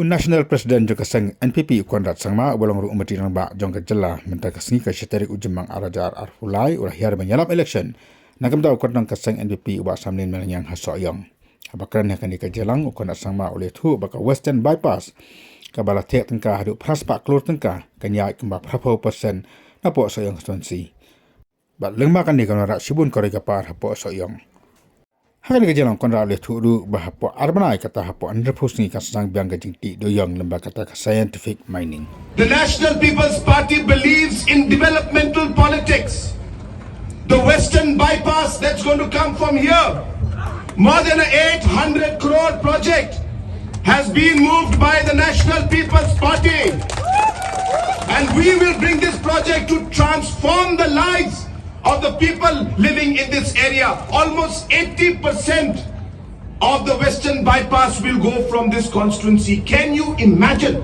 National President Jokaseng NPP Conrad Sangma bolong ru umati nang ba jong kajala menta kasngi ka shterik ujemang arajar arfulai ura hiar menyalam election nagam da ukon nang kaseng NPP uba samlin melang ha Sohïong abakran akan dikajelang ukon Sangma oleh thu baka Western Bypass kabala tek tengka hadu praspa Klur tengka kanya kemba prapo persen napo Sohïong Constituency ba lengma kan dikana sibun korega par hapo Sohïong Hakan kejalan Conrad oleh turu bahapo arbanai kata hapo underposting kasang biang gajingti doyong lembaga kata scientific mining. The National People's Party believes in developmental politics. The Western Bypass that's going to come from here, more than an 800 crore project, has been moved by the National People's Party. And we will bring this project to transform the lives of the people living in this area. Almost 80% of the Western Bypass will go from this constituency. Can you imagine?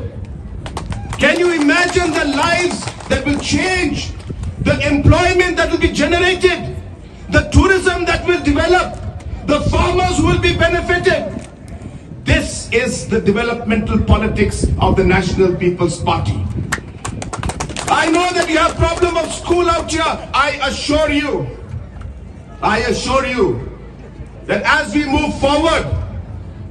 Can you imagine the lives that will change? The employment that will be generated? The tourism that will develop? The farmers will be benefited? This is the developmental politics of the National People's Party. I know that you have problem of school out here. I assure you that as we move forward,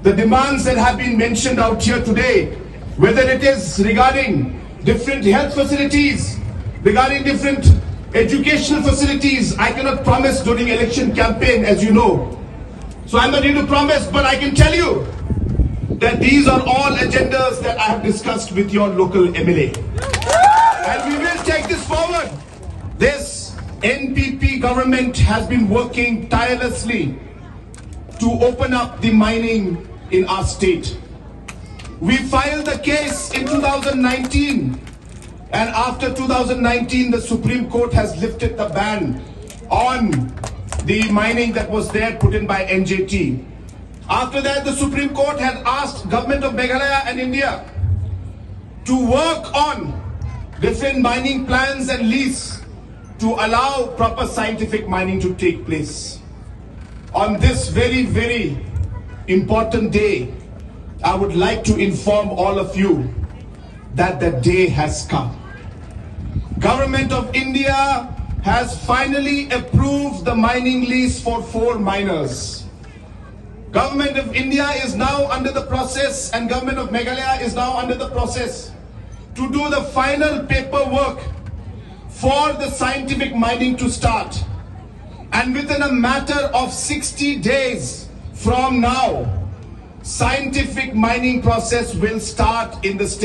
the demands that have been mentioned out here today, whether it is regarding different health facilities, regarding different educational facilities, I cannot promise during election campaign, as you know. So I'm not going to promise, but I can tell you that these are all agendas that I have discussed with your local MLA. And we will take this forward. This NPP government has been working tirelessly to open up the mining in our state. We filed the case in 2019, and after 2019 the Supreme Court has lifted the ban on the mining that was there put in by NJT. After that, the Supreme Court had asked government of Meghalaya and India to work on different mining plans and lease to allow proper scientific mining to take place. On this very, very important day, I would like to inform all of you that the day has come. Government of India has finally approved the mining lease for 4 miners. Government of India is now under the process, and Government of Meghalaya is now under the process to do the final paperwork for the scientific mining to start. And within a matter of 60 days from now, scientific mining process will start in the state.